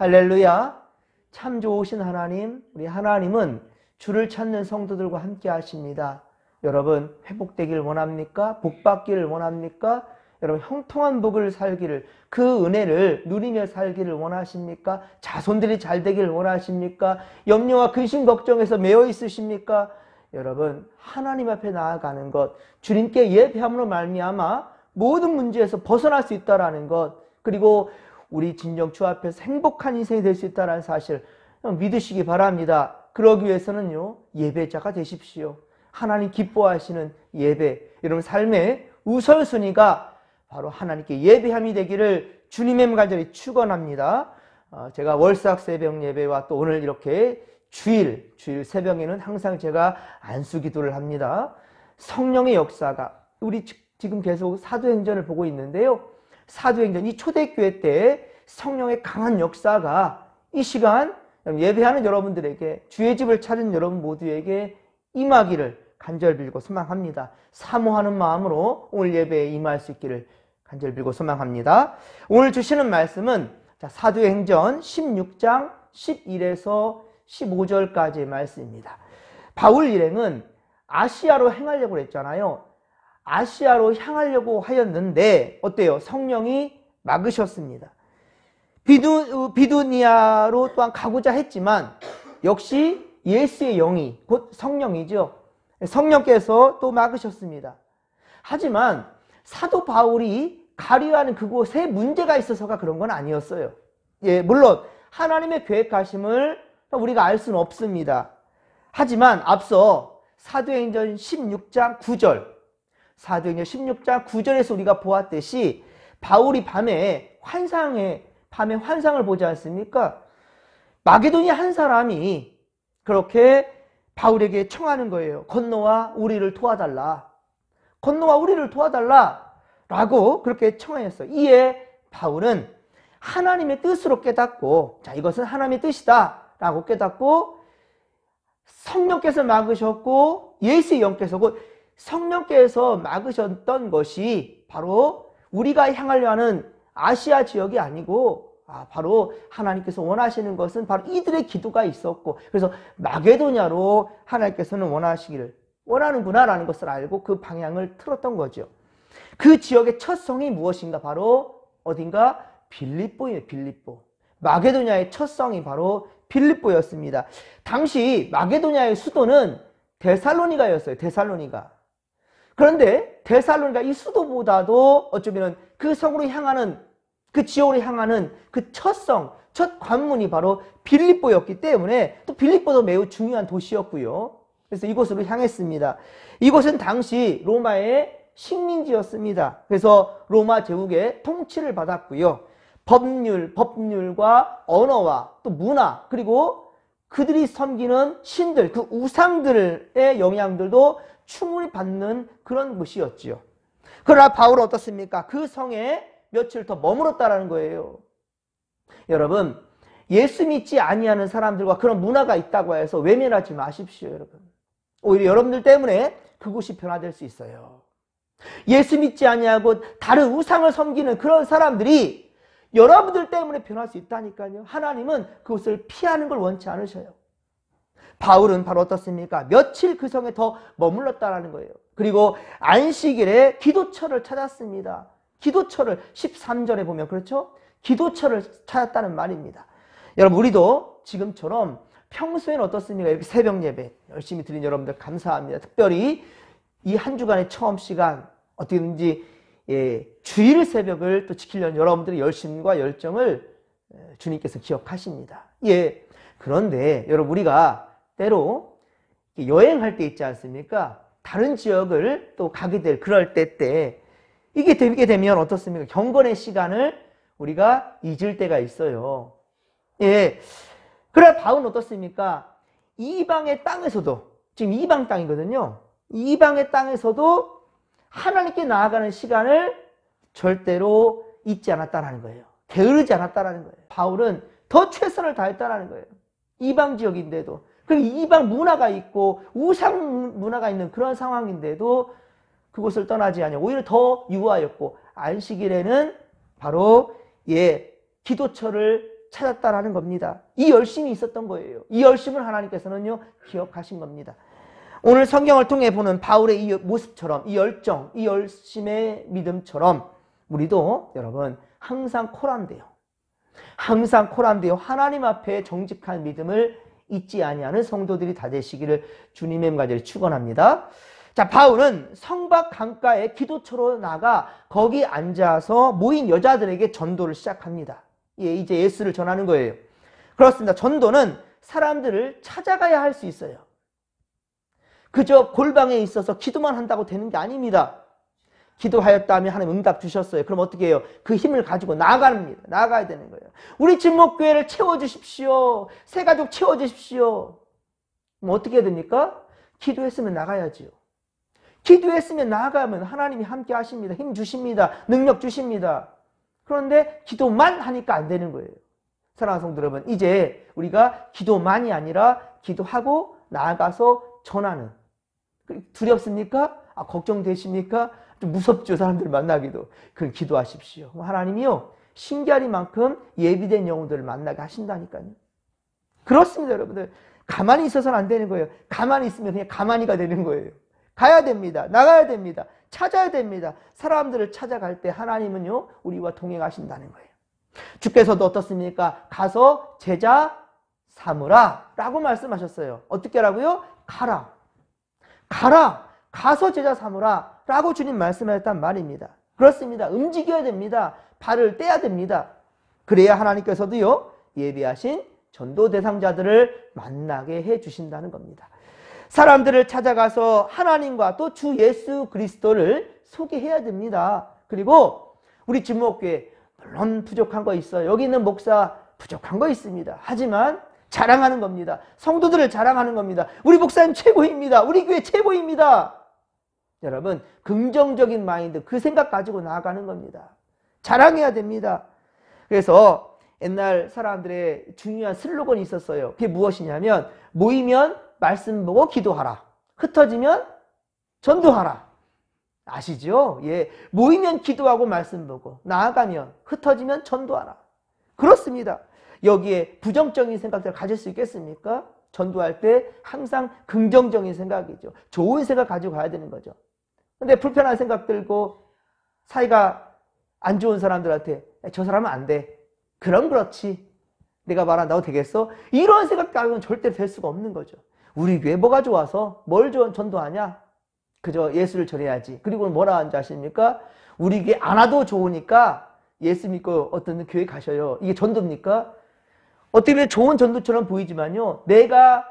할렐루야. 참 좋으신 하나님, 우리 하나님은 주를 찾는 성도들과 함께 하십니다. 여러분 회복되기를 원합니까? 복받기를 원합니까? 여러분 형통한 복을 살기를, 그 은혜를 누리며 살기를 원하십니까? 자손들이 잘 되기를 원하십니까? 염려와 근심 걱정에서 매여 있으십니까? 여러분 하나님 앞에 나아가는 것, 주님께 예배함으로 말미암아 모든 문제에서 벗어날 수 있다는 것, 그리고 우리 진정 주 앞에서 행복한 인생이 될 수 있다는 사실 믿으시기 바랍니다. 그러기 위해서는요, 예배자가 되십시오. 하나님 기뻐하시는 예배, 여러분 삶의 우선순위가 바로 하나님께 예배함이 되기를 주님의 간절히 축원합니다. 제가 월삭 새벽 예배와 또 오늘 이렇게 주일 새벽에는 항상 제가 안수 기도를 합니다. 성령의 역사가, 우리 지금 계속 사도행전을 보고 있는데요, 사도행전 이 초대교회 때 성령의 강한 역사가 이 시간 예배하는 여러분들에게, 주의 집을 찾은 여러분 모두에게 임하기를 간절히 빌고 소망합니다. 사모하는 마음으로 오늘 예배에 임할 수 있기를 간절히 빌고 소망합니다. 오늘 주시는 말씀은 사도행전 16장 11에서 15절까지의 말씀입니다. 바울 일행은 아시아로 행하려고 했잖아요. 아시아로 향하려고 하였는데 어때요? 성령이 막으셨습니다. 비두니아로 또한 가고자 했지만 역시 예수의 영이, 곧 성령이죠, 성령께서 또 막으셨습니다. 하지만 사도 바울이 가려하는 그곳에 문제가 있어서가 그런 건 아니었어요. 예, 물론 하나님의 계획하심을 우리가 알 수는 없습니다. 하지만 앞서 사도행전 16장 9절, 사도행전 16장 9절에서 우리가 보았듯이 바울이 밤에 환상을 보지 않습니까? 마게도니아 한 사람이 그렇게 바울에게 청하는 거예요. 건너와 우리를 도와달라. 건너와 우리를 도와달라 라고 그렇게 청하였어요. 이에 바울은 하나님의 뜻으로 깨닫고, 자, 이것은 하나님의 뜻이다 라고 깨닫고, 성령께서 막으셨고 예수의 영께서, 곧 성령께서 막으셨던 것이 바로 우리가 향하려 하는 아시아 지역이 아니고 바로 하나님께서 원하시는 것은 바로 이들의 기도가 있었고, 그래서 마게도냐로 하나님께서는 원하는구나 라는 것을 알고 그 방향을 틀었던 거죠. 그 지역의 첫 성이 무엇인가? 바로 어딘가? 빌립보예요. 빌립보. 마게도냐의 첫 성이 바로 빌립보였습니다. 당시 마게도냐의 수도는 데살로니가였어요. 데살로니가. 그런데 데살로니가 이 수도보다도 어쩌면 그 성으로 향하는, 그 지역으로 향하는 그 첫 성, 첫 관문이 바로 빌립보였기 때문에 또 빌립보도 매우 중요한 도시였고요. 그래서 이곳으로 향했습니다. 이곳은 당시 로마의 식민지였습니다. 그래서 로마 제국의 통치를 받았고요. 법률과 언어와 또 문화, 그리고 그들이 섬기는 신들, 그 우상들의 영향들도 충분히 받는 그런 곳이었죠. 그러나 바울은 어떻습니까? 그 성에 며칠 더 머물렀다라는 거예요. 여러분, 예수 믿지 아니하는 사람들과 그런 문화가 있다고 해서 외면하지 마십시오, 여러분. 오히려 여러분들 때문에 그곳이 변화될 수 있어요. 예수 믿지 아니하고 다른 우상을 섬기는 그런 사람들이 여러분들 때문에 변할 수 있다니까요. 하나님은 그것을 피하는 걸 원치 않으셔요. 바울은 바로 어떻습니까? 며칠 그 성에 더 머물렀다라는 거예요. 그리고 안식일에 기도처를 찾았습니다. 기도처를 13절에 보면, 그렇죠? 기도처를 찾았다는 말입니다. 여러분, 우리도 지금처럼 평소에는 어떻습니까? 이렇게 새벽 예배 열심히 드린 여러분들 감사합니다. 특별히 이 한 주간의 처음 시간 어떻게든지 주일 새벽을 또 지키려는 여러분들의 열심과 열정을 주님께서 기억하십니다. 예. 그런데 여러분, 우리가 때로 여행할 때 있지 않습니까? 다른 지역을 또 가게 될 그럴 때 이게 되게 되면 어떻습니까? 경건의 시간을 우리가 잊을 때가 있어요. 예. 그래 바울은 어떻습니까? 이방의 땅에서도, 지금 이방 땅이거든요. 이방의 땅에서도 하나님께 나아가는 시간을 절대로 잊지 않았다는 거예요. 게으르지 않았다는 거예요. 바울은 더 최선을 다했다는 거예요. 이방 지역인데도, 그리고 이방 문화가 있고 우상 문화가 있는 그런 상황인데도 그곳을 떠나지 않아 오히려 더 유하였고, 안식일에는 바로 기도처를 찾았다라는 겁니다. 이 열심이 있었던 거예요. 이 열심을 하나님께서는요, 기억하신 겁니다. 오늘 성경을 통해 보는 바울의 이 모습처럼, 이 열정, 이 열심의 믿음처럼 우리도 여러분 항상 코란데요. 항상 코란데요. 하나님 앞에 정직한 믿음을 잊지 아니하는 성도들이 다 되시기를 주님의 간절히 축원합니다. 자, 바울은 성박 강가에 기도처로 나가 거기 앉아서 모인 여자들에게 전도를 시작합니다. 예, 이제 예수를 전하는 거예요. 그렇습니다. 전도는 사람들을 찾아가야 할 수 있어요. 그저 골방에 있어서 기도만 한다고 되는 게 아닙니다. 기도하였다면 하나님 응답 주셨어요. 그럼 어떻게 해요? 그 힘을 가지고 나갑니다. 나가야 되는 거예요. 우리 진목교회를 채워주십시오. 새가족 채워주십시오. 그럼 어떻게 해야 됩니까? 기도했으면 나가야지요. 기도했으면 나가면 하나님이 함께 하십니다. 힘 주십니다. 능력 주십니다. 그런데 기도만 하니까 안 되는 거예요. 사랑하는 성도 여러분, 이제 우리가 기도만이 아니라 기도하고 나아가서 전하는. 두렵습니까? 걱정되십니까? 좀 무섭죠, 사람들 만나기도. 그럼 기도하십시오. 하나님이요, 신기하리만큼 예비된 영혼들을 만나게 하신다니까요. 그렇습니다, 여러분들. 가만히 있어서는 안 되는 거예요. 가만히 있으면 그냥 가만히가 되는 거예요. 가야 됩니다. 나가야 됩니다. 찾아야 됩니다. 사람들을 찾아갈 때 하나님은요, 우리와 동행하신다는 거예요. 주께서도 어떻습니까? 가서 제자 삼으라 라고 말씀하셨어요. 어떻게 하라고요? 가라. 가라. 가서 제자 삼으라 라고 주님 말씀하셨단 말입니다. 그렇습니다. 움직여야 됩니다. 발을 떼야 됩니다. 그래야 하나님께서도요, 예비하신 전도 대상자들을 만나게 해 주신다는 겁니다. 사람들을 찾아가서 하나님과 또 주 예수 그리스도를 소개해야 됩니다. 그리고 우리 진목교회 물론 부족한 거 있어요. 여기 있는 목사 부족한 거 있습니다. 하지만 자랑하는 겁니다. 성도들을 자랑하는 겁니다. 우리 목사님 최고입니다. 우리 교회 최고입니다. 여러분, 긍정적인 마인드, 그 생각 가지고 나아가는 겁니다. 자랑해야 됩니다. 그래서 옛날 사람들의 중요한 슬로건이 있었어요. 그게 무엇이냐면, 모이면 말씀 보고 기도하라. 흩어지면 전도하라. 아시죠? 예. 모이면 기도하고 말씀 보고, 나아가면, 흩어지면 전도하라. 그렇습니다. 여기에 부정적인 생각들을 가질 수 있겠습니까? 전도할 때 항상 긍정적인 생각이죠. 좋은 생각 가지고 가야 되는 거죠. 근데 불편한 생각 들고 사이가 안 좋은 사람들한테 저 사람은 안 돼. 그럼 그렇지. 내가 말한다고 되겠어? 이런 생각 가지고는 절대 될 수가 없는 거죠. 우리 교회 뭐가 좋아서 뭘 전도하냐? 그저 예수를 전해야지. 그리고 뭐라 하는지 아십니까? 우리 교회 안 와도 좋으니까 예수 믿고 어떤 교회 가셔요. 이게 전도입니까? 어떻게 보면 좋은 전도처럼 보이지만요, 내가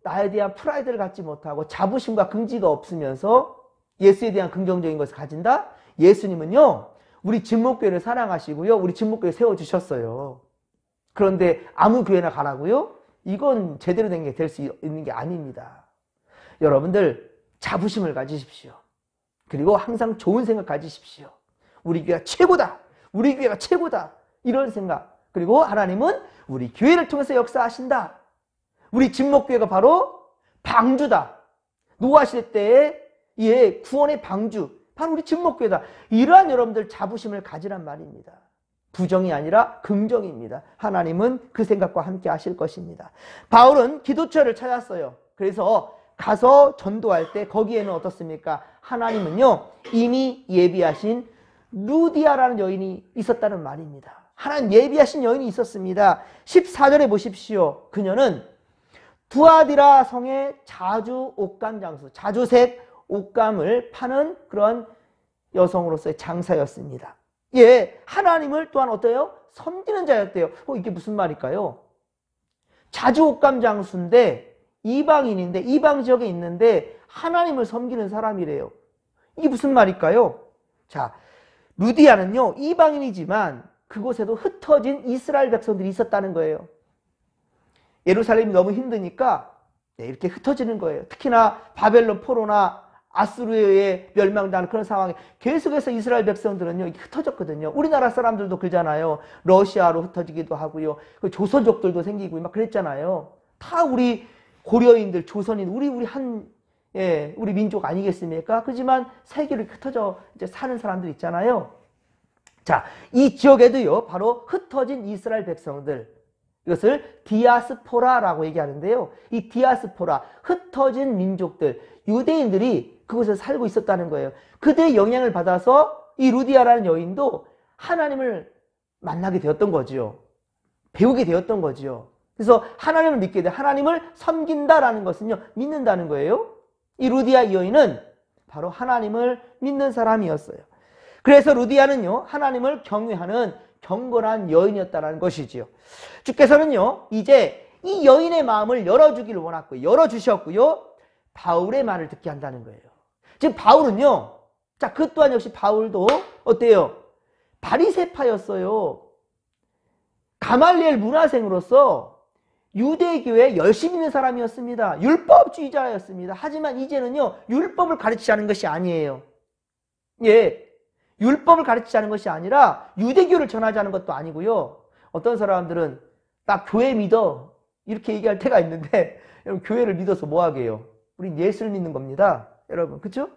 나에 대한 프라이드를 갖지 못하고 자부심과 긍지가 없으면서 예수에 대한 긍정적인 것을 가진다? 예수님은요, 우리 진목교회를 사랑하시고요, 우리 진목교회 세워주셨어요. 그런데 아무 교회나 가라고요? 이건 제대로 된 게 될 수 있는 게 아닙니다. 여러분들 자부심을 가지십시오. 그리고 항상 좋은 생각 가지십시오. 우리 교회가 최고다. 우리 교회가 최고다. 이런 생각. 그리고 하나님은 우리 교회를 통해서 역사하신다. 우리 진목교회가 바로 방주다. 노아시대 때의 구원의 방주. 바로 우리 진목교회다. 이러한 여러분들 자부심을 가지란 말입니다. 부정이 아니라 긍정입니다. 하나님은 그 생각과 함께 하실 것입니다. 바울은 기도처를 찾았어요. 그래서 가서 전도할 때 거기에는 어떻습니까? 하나님은요, 이미 예비하신 루디아라는 여인이 있었다는 말입니다. 하나님 예비하신 여인이 있었습니다. 14절에 보십시오. 그녀는 두아디라 성의 자주 옷감 장수, 자주색 옷감을 파는 그런 여성으로서의 장사였습니다. 예, 하나님을 또한 어때요? 섬기는 자였대요. 이게 무슨 말일까요? 자주 옷감 장수인데 이방인인데 이방 지역에 있는데 하나님을 섬기는 사람이래요. 이게 무슨 말일까요? 자, 루디아는요, 이방인이지만 그곳에도 흩어진 이스라엘 백성들이 있었다는 거예요. 예루살렘이 너무 힘드니까 이렇게 흩어지는 거예요. 특히나 바벨론 포로나 아수르에 멸망당하는 그런 상황에 계속해서 이스라엘 백성들은요, 흩어졌거든요. 우리나라 사람들도 그러잖아요. 러시아로 흩어지기도 하고요. 그 조선족들도 생기고 막 그랬잖아요. 다 우리 고려인들, 조선인, 우리 우리 민족 아니겠습니까? 그렇지만 세계로 흩어져 이제 사는 사람들 있잖아요. 자, 이 지역에도요, 바로 흩어진 이스라엘 백성들, 이것을 디아스포라라고 얘기하는데요. 이 디아스포라, 흩어진 민족들, 유대인들이 그곳에 살고 있었다는 거예요. 그들의 영향을 받아서 이 루디아라는 여인도 하나님을 만나게 되었던 거지요. 배우게 되었던 거지요. 그래서 하나님을 믿게 돼. 하나님을 섬긴다라는 것은요, 믿는다는 거예요. 이 루디아 여인은 바로 하나님을 믿는 사람이었어요. 그래서 루디아는요, 하나님을 경외하는 경건한 여인이었다는 것이지요. 주께서는요, 이제 이 여인의 마음을 열어주기를 원했고, 열어주셨고요, 바울의 말을 듣게 한다는 거예요. 지금 바울은요, 자, 그 또한 역시 바울도 어때요? 바리새파였어요. 가말리엘 문화생으로서 유대교에 열심히 있는 사람이었습니다. 율법주의자였습니다. 하지만 이제는요, 율법을 가르치자는 것이 아니에요. 예, 율법을 가르치자는 것이 아니라 유대교를 전하자는 것도 아니고요. 어떤 사람들은 나 교회 믿어 이렇게 얘기할 때가 있는데, 여러분 교회를 믿어서 뭐 하게요? 우린 예수를 믿는 겁니다. 여러분, 그렇죠?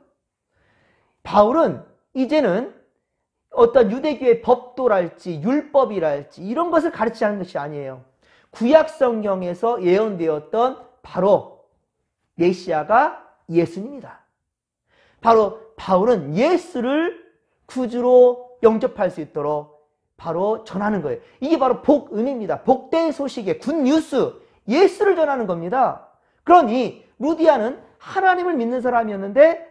바울은 이제는 어떤 유대교의 법도랄지 율법이랄지 이런 것을 가르치자는 것이 아니에요. 구약 성경에서 예언되었던 바로 메시아가 예수님이다. 바로 바울은 예수를 구주로 영접할 수 있도록 바로 전하는 거예요. 이게 바로 복음입니다. 복된 소식의 굿뉴스, 예수를 전하는 겁니다. 그러니 루디아는 하나님을 믿는 사람이었는데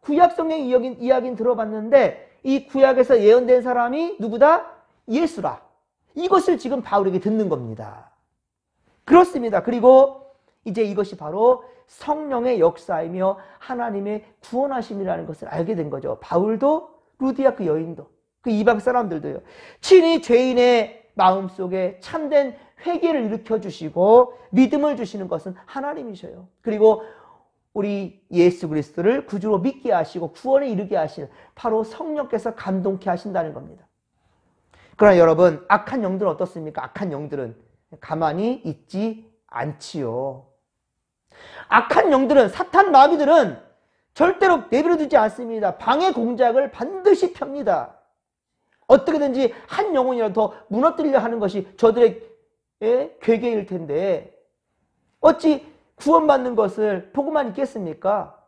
구약 성경 이야기는 들어봤는데 이 구약에서 예언된 사람이 누구다? 예수라. 이것을 지금 바울에게 듣는 겁니다. 그렇습니다. 그리고 이제 이것이 바로 성령의 역사이며 하나님의 구원하심이라는 것을 알게 된 거죠. 바울도, 루디아 그 여인도, 그 이방 사람들도요. 친히 죄인의 마음속에 참된 회개를 일으켜주시고 믿음을 주시는 것은 하나님이셔요. 그리고 우리 예수 그리스도를 구주로 믿게 하시고 구원에 이르게 하시는 바로 성령께서 감동케 하신다는 겁니다. 그러나 여러분, 악한 영들은 어떻습니까? 악한 영들은 가만히 있지 않지요. 악한 영들은, 사탄 마귀들은 절대로 내버려두지 않습니다. 방해 공작을 반드시 펴니다. 어떻게든지 한 영혼이라도 더 무너뜨리려 하는 것이 저들의 괴계일 텐데 어찌 구원받는 것을 보고만 있겠습니까?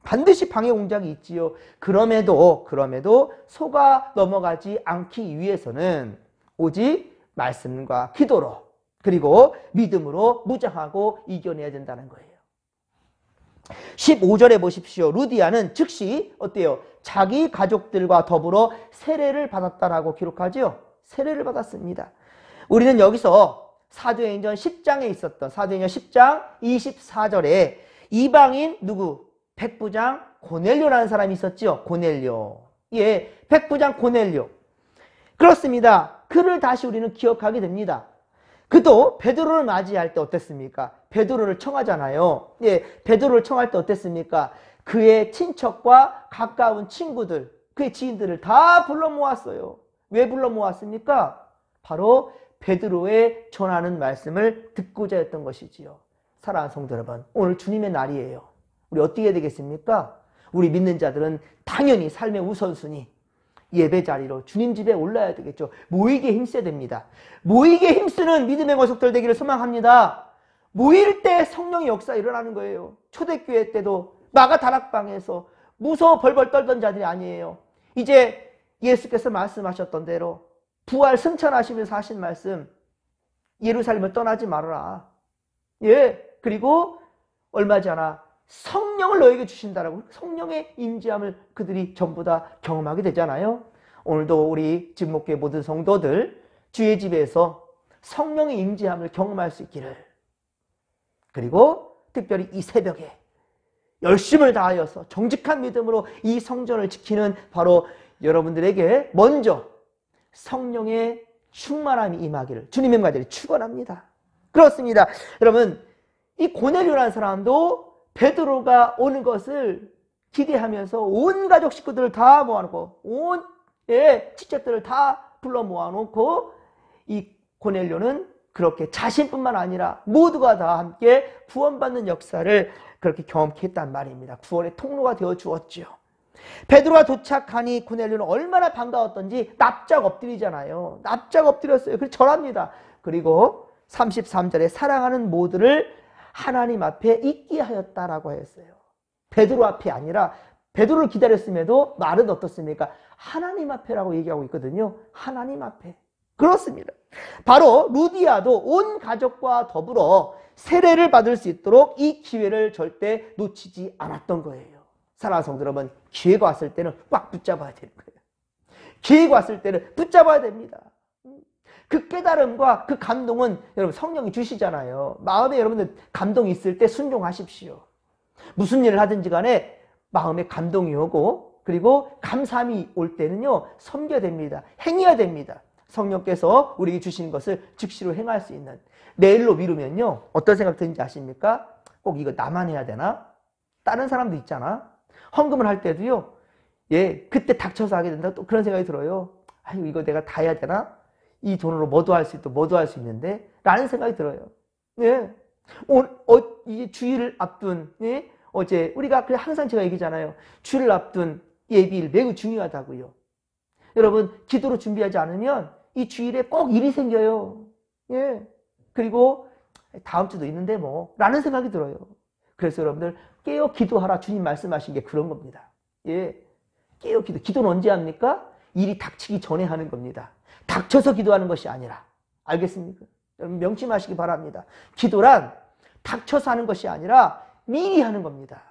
반드시 방해 공작이 있지요. 그럼에도 속아 넘어가지 않기 위해서는 오직 말씀과 기도로 그리고 믿음으로 무장하고 이겨내야 된다는 거예요. 15절에 보십시오. 루디아는 즉시 어때요? 자기 가족들과 더불어 세례를 받았다라고 기록하죠. 세례를 받았습니다. 우리는 여기서 사도행전 10장에 있었던 사도행전 10장 24절에 이방인 누구? 백부장 고넬료라는 사람이 있었죠. 고넬료. 예, 백부장 고넬료. 그렇습니다. 그를 다시 우리는 기억하게 됩니다. 그도 베드로를 맞이할 때 어땠습니까? 베드로를 청하잖아요. 예, 베드로를 청할 때 어땠습니까? 그의 친척과 가까운 친구들, 그의 지인들을 다 불러 모았어요. 왜 불러 모았습니까? 바로 베드로의 전하는 말씀을 듣고자 했던 것이지요. 사랑하는 성도 여러분, 오늘 주님의 날이에요. 우리 어떻게 해야 되겠습니까? 우리 믿는 자들은 당연히 삶의 우선순위 예배 자리로 주님 집에 올라야 되겠죠. 모이기에 힘써야 됩니다. 모이기에 힘쓰는 믿음의 모습들 되기를 소망합니다. 모일 때 성령의 역사 일어나는 거예요. 초대교회 때도 마가 다락방에서 무서워 벌벌 떨던 자들이 아니에요. 이제 예수께서 말씀하셨던 대로 부활 승천하시면서 하신 말씀, 예루살렘을 떠나지 말아라. 예, 그리고 얼마 전에 성령을 너에게 주신다라고 성령의 임재함을 그들이 전부 다 경험하게 되잖아요. 오늘도 우리 집목교회 모든 성도들 주의 집에서 성령의 임재함을 경험할 수 있기를, 그리고 특별히 이 새벽에 열심을 다하여서 정직한 믿음으로 이 성전을 지키는 바로 여러분들에게 먼저 성령의 충만함이 임하기를 주님의 말들이 축원합니다. 그렇습니다. 여러분, 이 고넬료라는 사람도 베드로가 오는 것을 기대하면서 온 가족 식구들을 다 모아놓고 온 친척들을 다 불러 모아놓고 이 고넬료는 그렇게 자신뿐만 아니라 모두가 다 함께 구원받는 역사를 그렇게 경험케 했단 말입니다. 구원의 통로가 되어 주었죠. 베드로가 도착하니 고넬료는 얼마나 반가웠던지 납작 엎드리잖아요. 납작 엎드렸어요. 그래서 절합니다. 그리고 33절에 사랑하는 모두를 하나님 앞에 있게 하였다라고 했어요. 베드로 앞이 아니라 베드로를 기다렸음에도 말은 어떻습니까? 하나님 앞에라고 얘기하고 있거든요. 하나님 앞에. 그렇습니다. 바로 루디아도 온 가족과 더불어 세례를 받을 수 있도록 이 기회를 절대 놓치지 않았던 거예요. 사랑하는 성도 여러분, 기회가 왔을 때는 꽉 붙잡아야 되는 거예요. 기회가 왔을 때는 붙잡아야 됩니다. 그 깨달음과 그 감동은 여러분 성령이 주시잖아요. 마음에 여러분들 감동이 있을 때 순종하십시오. 무슨 일을 하든지 간에 마음에 감동이 오고 그리고 감사함이 올 때는요, 섬겨야 됩니다. 행해야 됩니다. 성령께서 우리에게 주시는 것을 즉시로 행할 수 있는. 내일로 미루면요, 어떤 생각 드는지 아십니까? 꼭 이거 나만 해야 되나? 다른 사람도 있잖아. 헌금을 할 때도요, 예, 그때 닥쳐서 하게 된다. 또 그런 생각이 들어요. 아유, 이거 내가 다 해야 되나? 이 돈으로 뭐도 할 수 있고 뭐도 할 수 있는데? 라는 생각이 들어요. 예. 이제 주일을 앞둔, 예? 어제 우리가 항상 제가 얘기잖아요. 주일을 앞둔 예비일 매우 중요하다고요. 여러분, 기도로 준비하지 않으면 이 주일에 꼭 일이 생겨요. 예. 그리고 다음 주도 있는데 뭐 라는 생각이 들어요. 그래서 여러분들 깨어 기도하라, 주님 말씀하신 게 그런 겁니다. 예. 깨어 기도는 언제 합니까? 일이 닥치기 전에 하는 겁니다. 닥쳐서 기도하는 것이 아니라. 알겠습니까? 여러분 명심하시기 바랍니다. 기도란 닥쳐서 하는 것이 아니라 미리 하는 겁니다.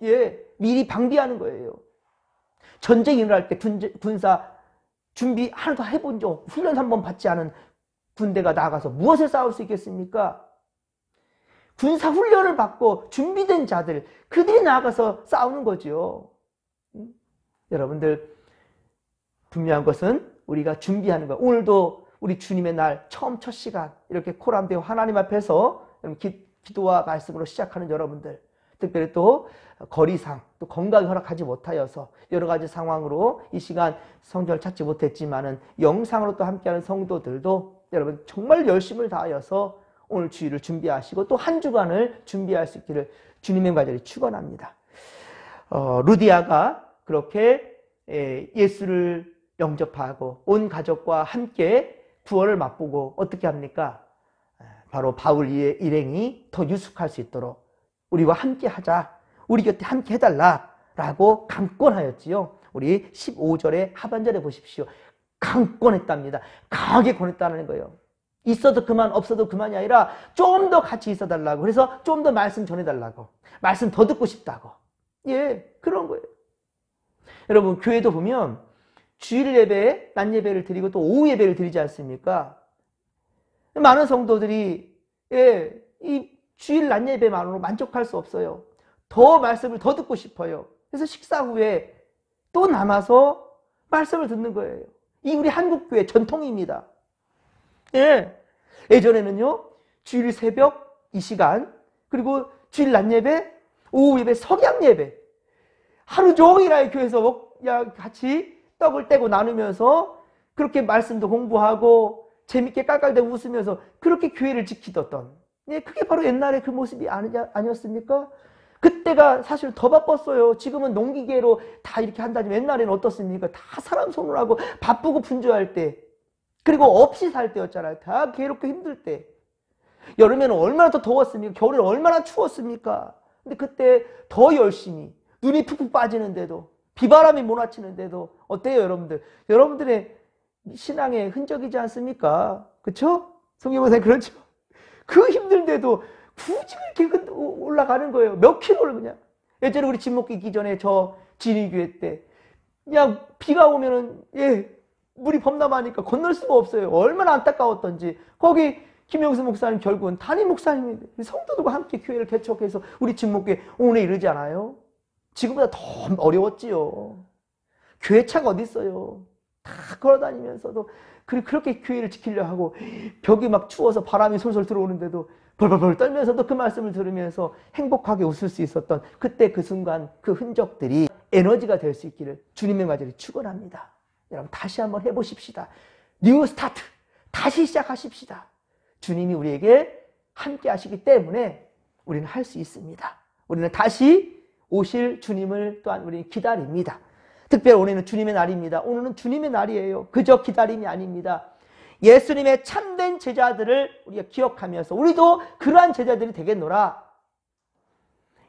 예, 미리 방비하는 거예요. 전쟁이 일어날 때 군사 준비 하나도 해본 적, 훈련 한번 받지 않은 군대가 나가서 무엇을 싸울 수 있겠습니까? 군사 훈련을 받고 준비된 자들, 그들이 나가서 싸우는 거죠. 여러분들, 분명한 것은 우리가 준비하는 거예요. 오늘도 우리 주님의 날 처음 첫 시간 이렇게 코람되어 하나님 앞에서 기도와 말씀으로 시작하는 여러분들, 특별히 또 거리상 또 건강이 허락하지 못하여서 여러 가지 상황으로 이 시간 성전을 찾지 못했지만은 영상으로 또 함께하는 성도들도 여러분 정말 열심을 다하여서 오늘 주일을 준비하시고 또 한 주간을 준비할 수 있기를 주님의 간절히 축원합니다. 루디아가 그렇게 예수를 영접하고 온 가족과 함께 구원을 맛보고 어떻게 합니까? 바로 바울의 일행이 더 유숙할 수 있도록 우리와 함께 하자, 우리 곁에 함께 해달라라고 강권하였지요. 우리 15절의 하반절에 보십시오. 강권했답니다. 강하게 권했다는 거예요. 있어도 그만, 없어도 그만이 아니라 좀 더 같이 있어달라고. 그래서 좀 더 말씀 전해달라고. 말씀 더 듣고 싶다고. 예, 그런 거예요. 여러분, 교회도 보면 주일 예배, 낮 예배를 드리고 또 오후 예배를 드리지 않습니까? 많은 성도들이 예, 이 주일 낮 예배만으로 만족할 수 없어요. 더 말씀을 더 듣고 싶어요. 그래서 식사 후에 또 남아서 말씀을 듣는 거예요. 이 우리 한국교회 전통입니다. 예. 예전에는요, 주일 새벽 이 시간, 그리고 주일 낮 예배, 오후 예배, 석양 예배. 하루 종일 아예 교회에서 같이 떡을 떼고 나누면서 그렇게 말씀도 공부하고 재밌게 깔깔대고 웃으면서 그렇게 교회를 지키던, 예, 그게 바로 옛날에 그 모습이 아니었습니까? 그때가 사실 더 바빴어요. 지금은 농기계로 다 이렇게 한다지만 옛날에는 어떻습니까? 다 사람 손으로 하고 바쁘고 분주할 때, 그리고 없이 살 때였잖아요. 다 괴롭고 힘들 때. 여름에는 얼마나 더 더웠습니까? 겨울에는 얼마나 추웠습니까? 근데 그때 더 열심히 눈이 푹푹 빠지는데도, 비바람이 몰아치는데도 어때요, 여러분들? 여러분들의 신앙의 흔적이지 않습니까? 그렇죠? 성경에서 그렇죠? 그 힘든데도 굳이 이렇게 올라가는 거예요. 몇 킬로를 그냥. 예전에 우리 진목기 있기 전에 저 진리교회 때 그냥 비가 오면은 예, 물이 범람하니까 건널 수가 없어요. 얼마나 안타까웠던지. 거기 김영수 목사님 결국은 담임 목사님인데 성도들과 함께 교회를 개척해서 우리 진목교회 오늘 이르지 않아요? 지금보다 더 어려웠지요. 교회차가 어디 있어요. 다 걸어다니면서도 그렇게 교회를 지키려 하고 벽이 막 추워서 바람이 솔솔 들어오는데도 벌벌벌 떨면서도 그 말씀을 들으면서 행복하게 웃을 수 있었던 그때 그 순간 그 흔적들이 에너지가 될 수 있기를 주님의 간절히 축원합니다. 여러분 다시 한번 해보십시다. 뉴 스타트. 다시 시작하십시다. 주님이 우리에게 함께 하시기 때문에 우리는 할 수 있습니다. 우리는 다시 오실 주님을 또한 우리는 기다립니다. 특별히 오늘은 주님의 날입니다. 오늘은 주님의 날이에요. 그저 기다림이 아닙니다. 예수님의 참된 제자들을 우리가 기억하면서 우리도 그러한 제자들이 되겠노라.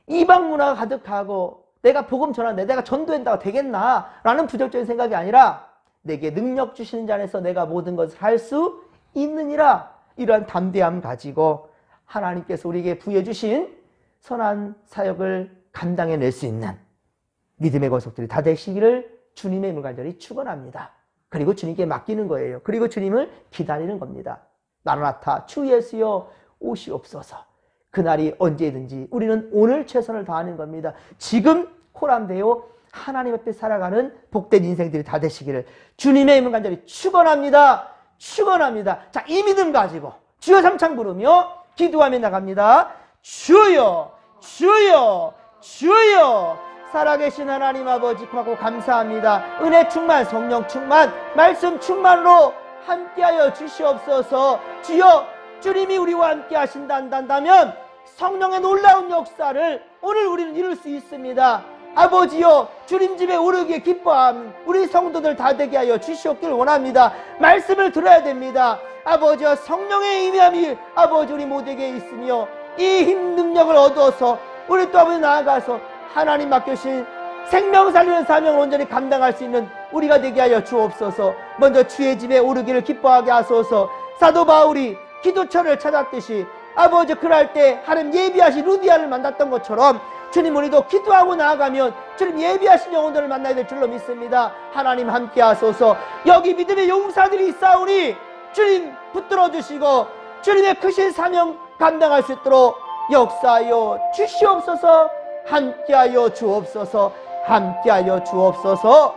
이방 문화가 가득하고 내가 복음 전하는데 내가 전도한다고 되겠나? 라는 부정적인 생각이 아니라 내게 능력 주시는 자 안에서 내가 모든 것을 할 수 있느니라. 이러한 담대함 가지고 하나님께서 우리에게 부여해 주신 선한 사역을 감당해낼 수 있는 믿음의 권속들이 다 되시기를 주님의 이름을 간절히 축원합니다. 그리고 주님께 맡기는 거예요. 그리고 주님을 기다리는 겁니다. 마라나타 주 예수여 오시옵소서. 그날이 언제든지 우리는 오늘 최선을 다하는 겁니다. 지금 코람되어 하나님 앞에 살아가는 복된 인생들이 다 되시기를 주님의 이름을 간절히 축원합니다. 축원합니다. 자, 이 믿음 가지고 주여 삼창 부르며 기도하며 나갑니다. 주여 주여 주여. 살아계신 하나님 아버지 고맙고 감사합니다. 은혜 충만, 성령 충만, 말씀 충만으로 함께하여 주시옵소서. 주여, 주님이 우리와 함께 하신다 한다면 성령의 놀라운 역사를 오늘 우리는 이룰 수 있습니다. 아버지여, 주님 집에 오르기에 기뻐함 우리 성도들 다 되게 하여 주시옵기를 원합니다. 말씀을 들어야 됩니다. 아버지여, 성령의 임함이 아버지 우리 모두에게 있으며 이 힘 능력을 얻어서 우리 또 아버지 나아가서 하나님 맡겨주신 생명 살리는 사명을 온전히 감당할 수 있는 우리가 되게 하여 주옵소서. 먼저 주의 집에 오르기를 기뻐하게 하소서. 사도 바울이 기도처를 찾았듯이 아버지 그럴 때 하나님 예비하신 루디아를 만났던 것처럼 주님 우리도 기도하고 나아가면 주님 예비하신 영혼들을 만나야 될 줄로 믿습니다. 하나님 함께 하소서. 여기 믿음의 용사들이 있사오니 주님 붙들어 주시고 주님의 크신 사명 감당할 수 있도록 역사하여 주시옵소서. 함께하여 주옵소서. 함께하여 주옵소서.